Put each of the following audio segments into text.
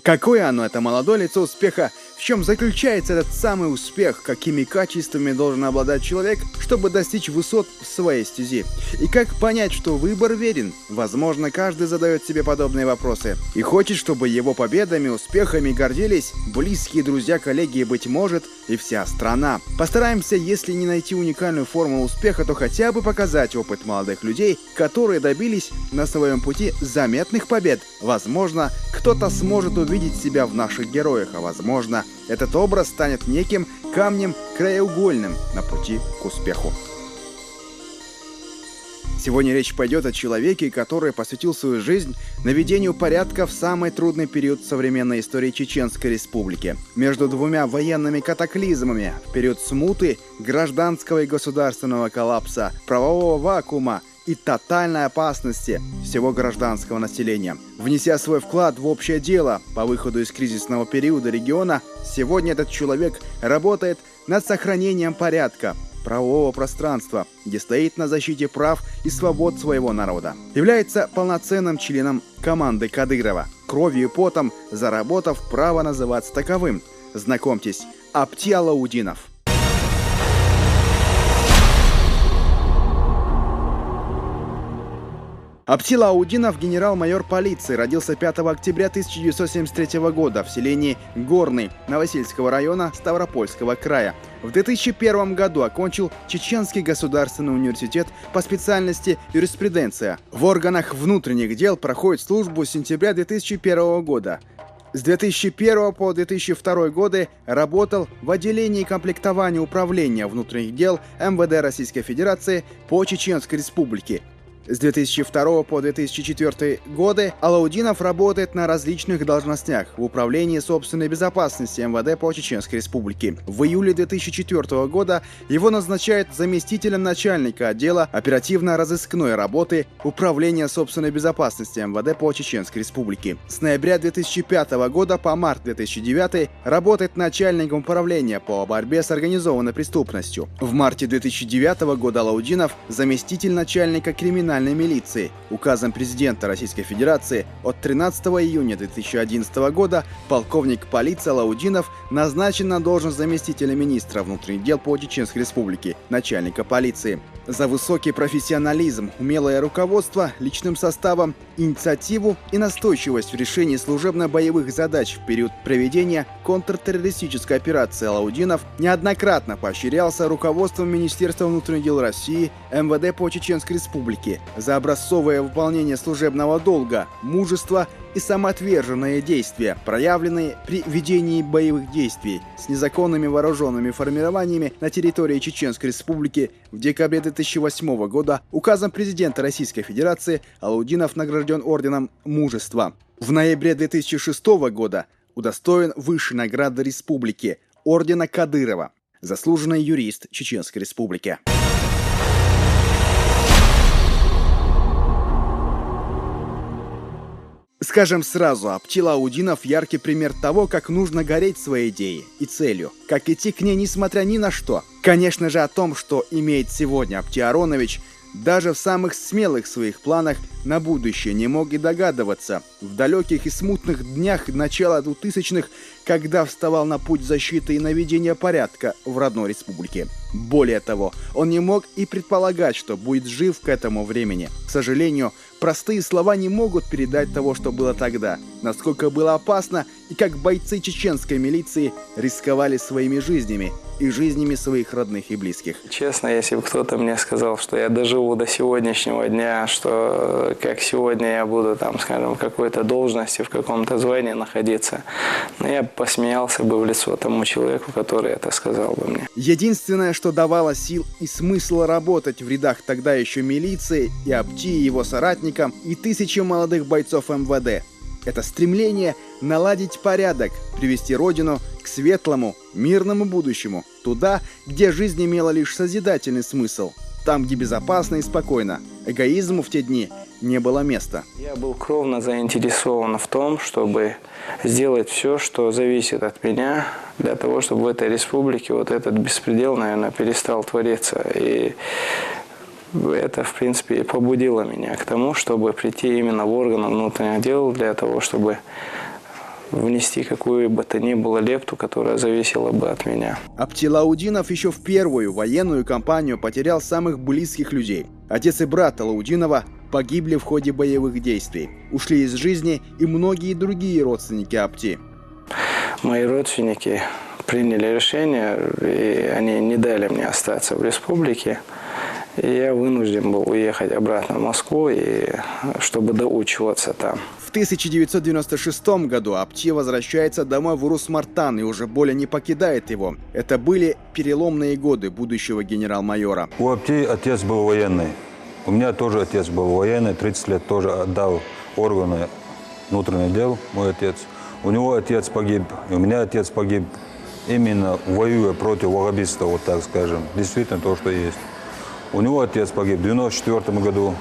Какое оно, это молодое лицо успеха? В чем заключается этот самый успех? Какими качествами должен обладать человек, чтобы достичь высот в своей стези? И как понять, что выбор верен? Возможно, каждый задает себе подобные вопросы и хочет, чтобы его победами, успехами гордились близкие друзья, коллеги и, быть может, и вся страна. Постараемся, если не найти уникальную формулу успеха, то хотя бы показать опыт молодых людей, которые добились на своем пути заметных побед. Возможно, кто-то сможет увидеть себя в наших героях, а возможно, этот образ станет неким камнем краеугольным на пути к успеху. Сегодня речь пойдет о человеке, который посвятил свою жизнь наведению порядка в самый трудный период современной истории Чеченской Республики. Между двумя военными катаклизмами, в период смуты, гражданского и государственного коллапса, правового вакуума и тотальной опасности всего гражданского населения. Внеся свой вклад в общее дело по выходу из кризисного периода региона, сегодня этот человек работает над сохранением порядка, правового пространства, где стоит на защите прав и свобод своего народа. Является полноценным членом команды Кадырова, кровью и потом заработав право называться таковым. Знакомьтесь, Апти Алаудинов. Апти Алаудинов, генерал-майор полиции, родился 5 октября 1973 года в селении Горный Новосельского района Ставропольского края. В 2001 году окончил Чеченский государственный университет по специальности юриспруденция. В органах внутренних дел проходит службу с сентября 2001 года. С 2001 по 2002 годы работал в отделении комплектования управления внутренних дел МВД Российской Федерации по Чеченской Республике. С 2002 по 2004 годы Алаудинов работает на различных должностях в Управлении собственной безопасности МВД по Чеченской Республике. В июле 2004 года его назначают заместителем начальника отдела оперативно-розыскной работы Управления собственной безопасности МВД по Чеченской Республике. С ноября 2005 года по март 2009 работает начальником управления по борьбе с организованной преступностью. В марте 2009 года Алаудинов заместитель начальника криминальной милиции. Указом президента Российской Федерации от 13 июня 2011 года полковник полиции Алаудинов назначен на должность заместителя министра внутренних дел по Чеченской Республике, начальника полиции. За высокий профессионализм, умелое руководство личным составом, инициативу и настойчивость в решении служебно-боевых задач в период проведения контртеррористической операции Алаудинов неоднократно поощрялся руководством Министерства внутренних дел России, МВД по Чеченской Республике за образцовое выполнение служебного долга, мужество и самоотверженные действия, проявленные при ведении боевых действий с незаконными вооруженными формированиями на территории Чеченской Республики. В декабре 2008 года указом президента Российской Федерации Алаудинов награжден орденом Мужества. В ноябре 2006 года удостоен высшей награды республики ордена Кадырова, заслуженный юрист Чеченской Республики. Скажем сразу, Апти Алаудинов – яркий пример того, как нужно гореть своей идеей и целью, как идти к ней несмотря ни на что. Конечно же, о том, что имеет сегодня Апти Аронович, даже в самых смелых своих планах на будущее не мог и догадываться. В далеких и смутных днях начала 2000-х, когда вставал на путь защиты и наведения порядка в родной республике. Более того, он не мог и предполагать, что будет жив к этому времени. К сожалению, простые слова не могут передать того, что было тогда, насколько было опасно и как бойцы чеченской милиции рисковали своими жизнями и жизнями своих родных и близких. Честно, если бы кто-то мне сказал, что я доживу до сегодняшнего дня, что как сегодня я буду там, скажем, в какой-то должности, в каком-то звании находиться, но я посмеялся бы в лицо тому человеку, который это сказал бы мне. Единственное, что давало сил и смысл работать в рядах тогда еще милиции и Апти, и его соратникам, и тысячи молодых бойцов МВД, это стремление наладить порядок, привести Родину к светлому, мирному будущему, туда, где жизнь имела лишь созидательный смысл, там, где безопасно и спокойно. Эгоизму в те дни не было места. Я был кровно заинтересован в том, чтобы сделать все, что зависит от меня, для того, чтобы в этой республике вот этот беспредел, наверное, перестал твориться. И это, в принципе, и побудило меня к тому, чтобы прийти именно в органы внутренних дел, для того, чтобы внести какую бы то ни было лепту, которая зависела бы от меня. Апти Алаудинов еще в первую военную кампанию потерял самых близких людей. Отец и брат Алаудинова погибли в ходе боевых действий. Ушли из жизни и многие другие родственники Апти. Мои родственники приняли решение, и они не дали мне остаться в республике. И я вынужден был уехать обратно в Москву, чтобы доучиваться там. В 1996 году Апти возвращается домой в Урус-Мартан и уже более не покидает его. Это были переломные годы будущего генерал-майора. У Апти отец был военный. У меня тоже отец был военный. 30 лет тоже отдал органы внутренних дел, мой отец. У него отец погиб, и у меня отец погиб, именно воюя против ваххабистов, вот так скажем. Действительно то, что есть. У него отец погиб в 1994 году.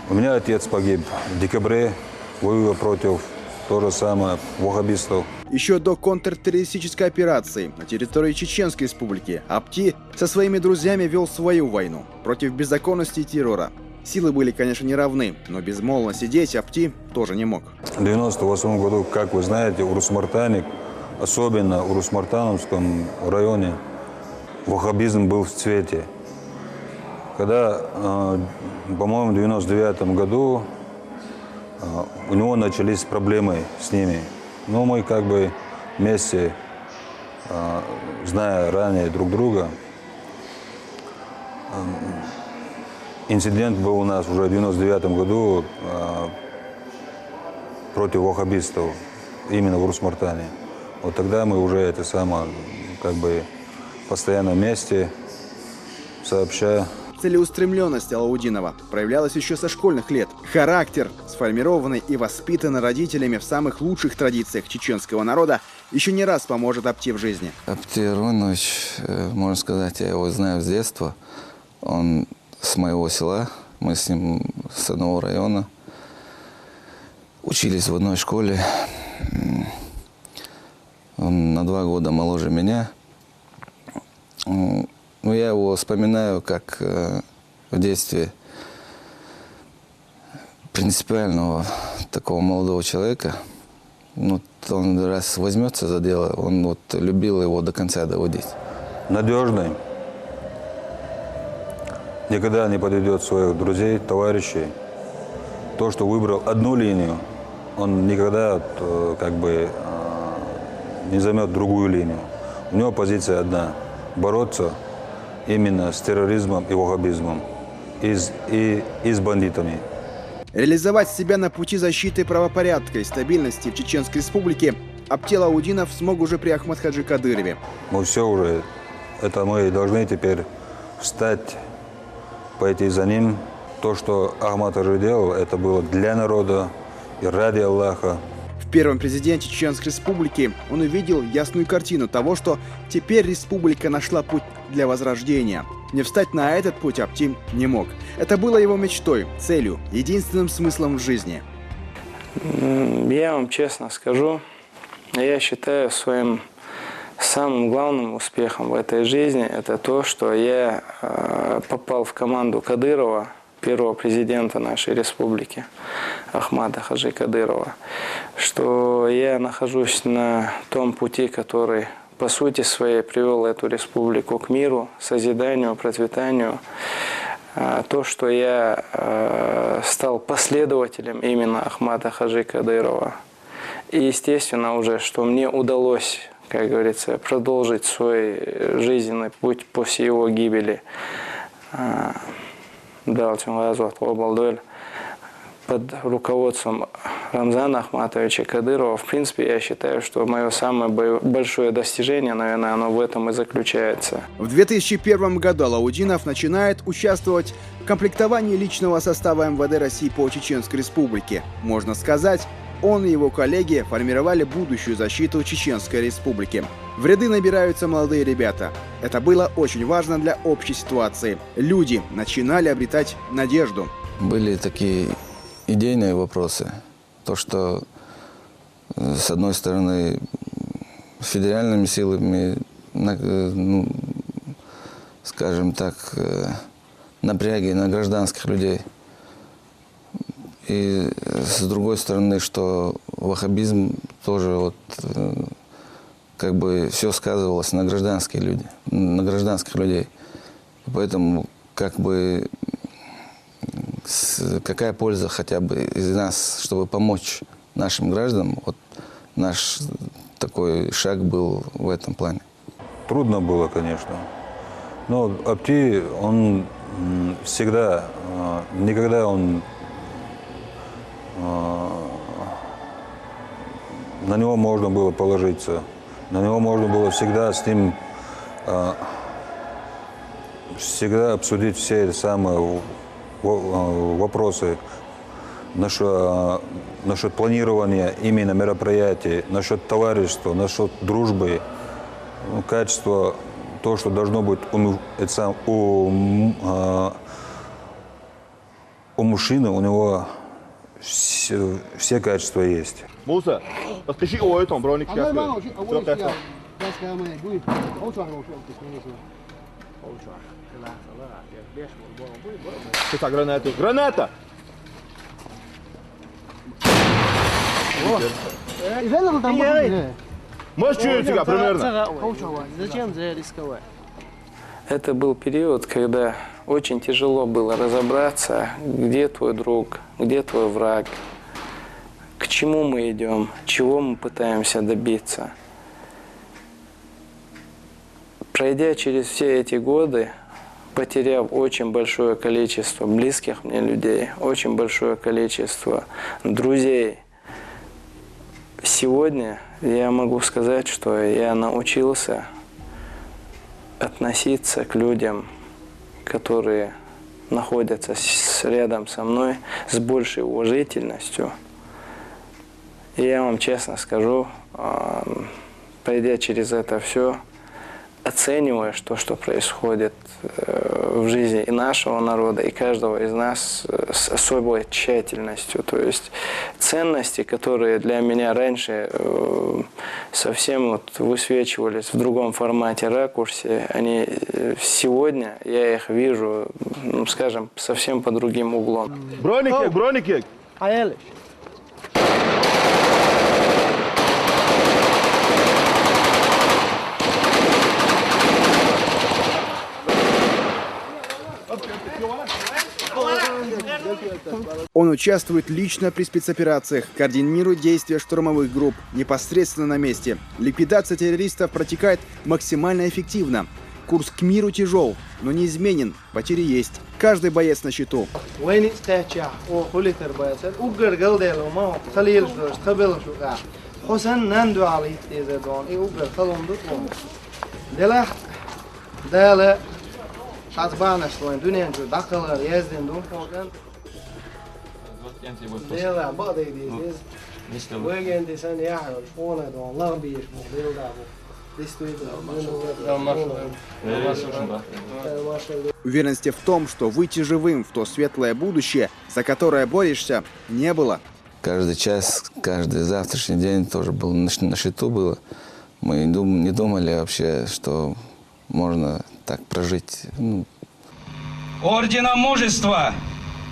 У меня отец погиб в декабре, воюя против то же самое ваххабистов. Еще до контртеррористической операции на территории Чеченской республики Апти со своими друзьями вел свою войну против беззаконности и террора. Силы были, конечно, не равны, но безмолвно сидеть Апти тоже не мог. В 1998 году, как вы знаете, в Урус-Мартане, особенно в Урус-Мартановском районе, ваххабизм был в цвете. Когда, по-моему, в 1999 году у него начались проблемы с ними. Но мы как бы вместе, зная ранее друг друга, инцидент был у нас уже в 1999 году против ваххабистов, именно в Урус-Мартане. Вот тогда мы уже это самое, как бы постоянно вместе, сообщая. Целеустремленность Алаудинова проявлялась еще со школьных лет. Характер, сформированный и воспитанный родителями в самых лучших традициях чеченского народа, еще не раз поможет Апти в жизни. Апти Аронович, можно сказать, я его знаю с детства. Он с моего села, мы с ним с одного района. Учились в одной школе. Он на 2 года моложе меня. Но я его вспоминаю как в детстве принципиального такого молодого человека. Ну, он раз возьмется за дело, он вот любил его до конца доводить. Надежный. Никогда не подведет своих друзей, товарищей. То, что выбрал одну линию, он никогда как бы не займет другую линию. У него позиция одна – бороться именно с терроризмом и ваххабизмом, и с бандитами. Реализовать себя на пути защиты правопорядка и стабильности в Чеченской республике Апти Алаудинов смог уже при Ахмадхаджи Кадырове. Мы все уже, это мы должны теперь встать, пойти за ним. То, что Ахмадхаджи делал, это было для народа и ради Аллаха. В первом президенте Чеченской республики он увидел ясную картину того, что теперь республика нашла путь для возрождения. Не встать на этот путь Апти не мог. Это было его мечтой, целью, единственным смыслом в жизни. Я вам честно скажу, я считаю своим самым главным успехом в этой жизни это то, что я попал в команду Кадырова, первого президента нашей республики, Ахмада Хаджи Кадырова, что я нахожусь на том пути, который по сути своей привел эту республику к миру, созиданию, процветанию. То, что я стал последователем именно Ахмада Хаджи Кадырова. И естественно уже, что мне удалось, как говорится, продолжить свой жизненный путь после его гибели. Под руководством Рамзана Ахматовича Кадырова, в принципе, я считаю, что мое самое большое достижение, наверное, оно в этом и заключается. В 2001 году Алаудинов начинает участвовать в комплектовании личного состава МВД России по Чеченской республике. Можно сказать, он и его коллеги формировали будущую защиту Чеченской республики. В ряды набираются молодые ребята. Это было очень важно для общей ситуации. Люди начинали обретать надежду. Были такие идейные вопросы. То, что, с одной стороны, федеральными силами, ну, скажем так, напряги на гражданских людей. И с другой стороны, что ваххабизм тоже вот как бы все сказывалось на гражданские люди, на гражданских людей. И поэтому как бы какая польза хотя бы из нас, чтобы помочь нашим гражданам, вот наш такой шаг был в этом плане. Трудно было, конечно. Но Апти, он всегда, никогда он, на него можно было положиться. На него можно было всегда с ним всегда обсудить все эти самые вопросы насчет планирования именно мероприятий, насчет товарищества, насчет дружбы, качество, то, что должно быть у мужчины, у него все качества есть. Musa, wat is je ooit om Bronik Kasper? Что граната? Граната! Можешь чуть тебя примерно? Зачем рисковать? Это был период, когда очень тяжело было разобраться, где твой друг, где твой враг, к чему мы идем, чего мы пытаемся добиться. Пройдя через все эти годы, потеряв очень большое количество близких мне людей, очень большое количество друзей, сегодня я могу сказать, что я научился относиться к людям, которые находятся рядом со мной, с большей уважительностью. И я вам честно скажу, пройдя через это все, оценивая то, что происходит в жизни и нашего народа, и каждого из нас с особой тщательностью. То есть ценности, которые для меня раньше совсем вот высвечивались в другом формате, ракурсе, они сегодня, я их вижу, ну, скажем, совсем по другим углом. Bronik, Bronik. Аяли. Он участвует лично при спецоперациях, координирует действия штурмовых групп непосредственно на месте. Ликвидация террористов протекает максимально эффективно. Курс к миру тяжел, но неизменен, потери есть. Каждый боец на счету. Уверенности в том, что выйти живым в то светлое будущее, за которое борешься, не было. Каждый час, каждый завтрашний день тоже был на счету было. Мы не думали вообще, что можно так прожить. Ордена Мужества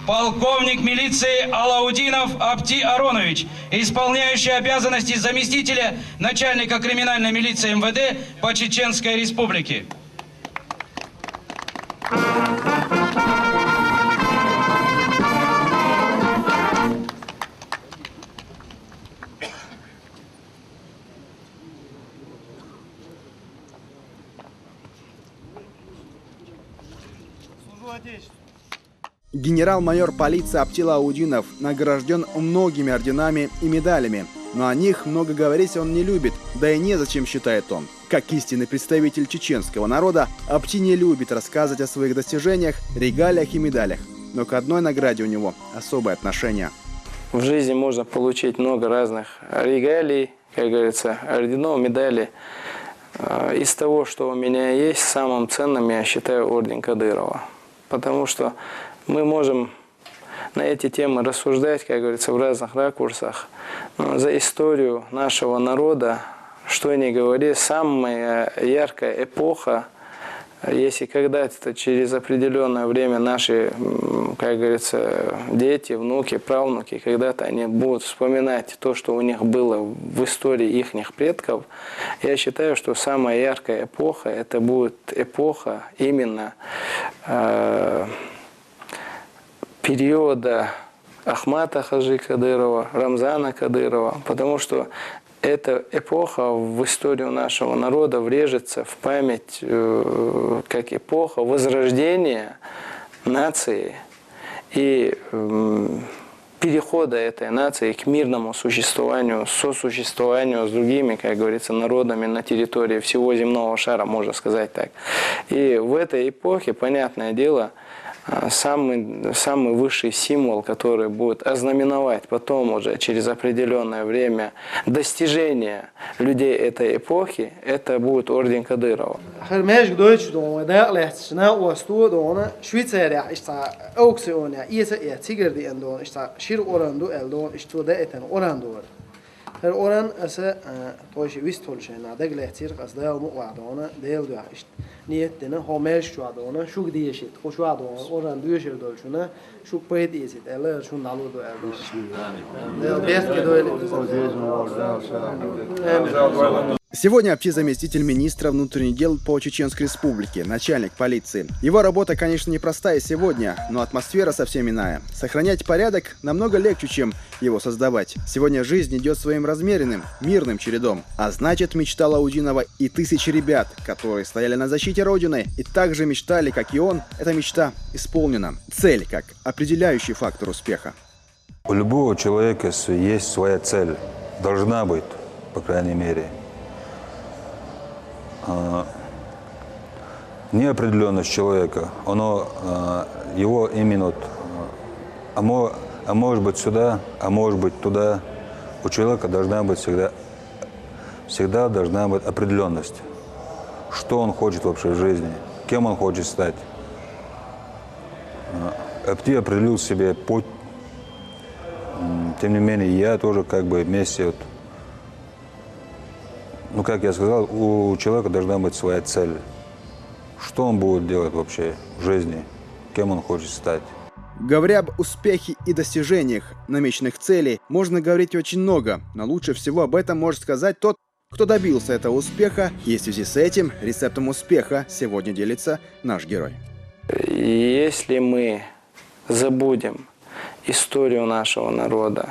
полковник милиции Алаудинов Апти Аронович, исполняющий обязанности заместителя начальника криминальной милиции МВД по Чеченской Республике. Генерал-майор полиции Апти Алаудинов награжден многими орденами и медалями, но о них много говорить он не любит, да и незачем, считает он. Как истинный представитель чеченского народа, Апти не любит рассказывать о своих достижениях, регалиях и медалях, но к одной награде у него особое отношение. В жизни можно получить много разных регалий, как говорится, орденов, медалей. Из того, что у меня есть, самым ценным я считаю орден Кадырова, потому что мы можем на эти темы рассуждать, как говорится, в разных ракурсах. Но за историю нашего народа, что ни говори, самая яркая эпоха Если когда-то через определенное время наши, как говорится, дети, внуки, правнуки, когда-то они будут вспоминать то, что у них было в истории их предков, я считаю, что самая яркая эпоха, это будет эпоха именно периода Ахмата Хаджи Кадырова, Рамзана Кадырова, потому что эта эпоха в историю нашего народа врежется в память как эпоха возрождения нации и перехода этой нации к мирному существованию, сосуществованию с другими, как говорится, народами на территории всего земного шара, можно сказать так. И в этой эпохе, понятное дело, самый высший символ, который будет ознаменовать потом уже через определенное время достижения людей этой эпохи, это будет орден Кадырова. Her oran asa toshi wist tolshena da glehtir qasda mu qadona del du ist niyetine homesh şu adona şu diyeshit şu adona oran duyeshir dolshuna şu payet yesit eller şu nalu do erdo del best kedo. Сегодня Апти заместитель министра внутренних дел по Чеченской Республике, начальник полиции. Его работа, конечно, непростая сегодня, но атмосфера совсем иная. Сохранять порядок намного легче, чем его создавать. Сегодня жизнь идет своим размеренным, мирным чередом. А значит, мечта Алаудинова и тысячи ребят, которые стояли на защите Родины и также мечтали, как и он, эта мечта исполнена. Цель как определяющий фактор успеха. У любого человека есть своя цель. Должна быть, по крайней мере. Неопределенность человека, его именно, а может быть сюда, а может быть туда. У человека должна быть всегда должна быть определенность. Что он хочет вообще в жизни, кем он хочет стать. Апти определил себе путь. Тем не менее, я тоже как бы вместе, как я сказал, у человека должна быть своя цель. Что он будет делать вообще в жизни, кем он хочет стать. Говоря об успехе и достижениях намеченных целей, можно говорить очень много, но лучше всего об этом может сказать тот, кто добился этого успеха, и в связи с этим рецептом успеха сегодня делится наш герой. Если мы забудем историю нашего народа,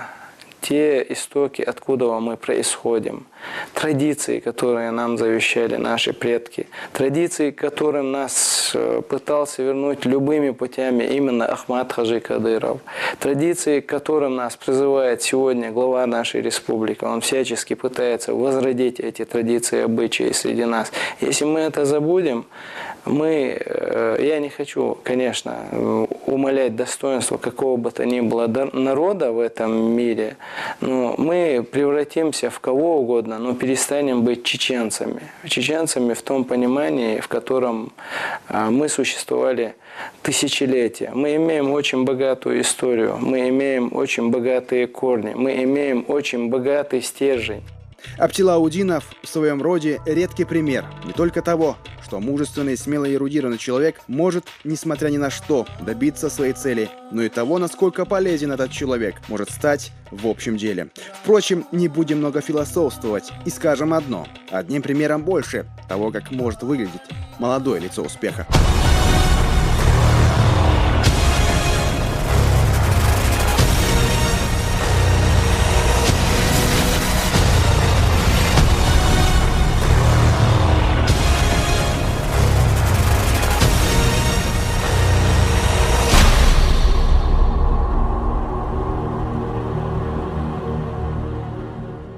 те истоки, откуда мы происходим, традиции, которые нам завещали наши предки, традиции, которым нас пытался вернуть любыми путями именно Ахмат Хаджи Кадыров, традиции, к которым нас призывает сегодня глава нашей республики. Он всячески пытается возродить эти традиции и обычаи среди нас. Если мы это забудем, я не хочу, конечно, умалять достоинство какого бы то ни было народа в этом мире, но мы превратимся в кого угодно, но перестанем быть чеченцами. Чеченцами в том понимании, в котором мы существовали тысячелетия. Мы имеем очень богатую историю, мы имеем очень богатые корни, мы имеем очень богатый стержень. Апти Алаудинов в своем роде редкий пример не только того, что мужественный, смелый и эрудированный человек может, несмотря ни на что, добиться своей цели, но и того, насколько полезен этот человек может стать в общем деле. Впрочем, не будем много философствовать и скажем одно. Одним примером больше того, как может выглядеть молодое лицо успеха.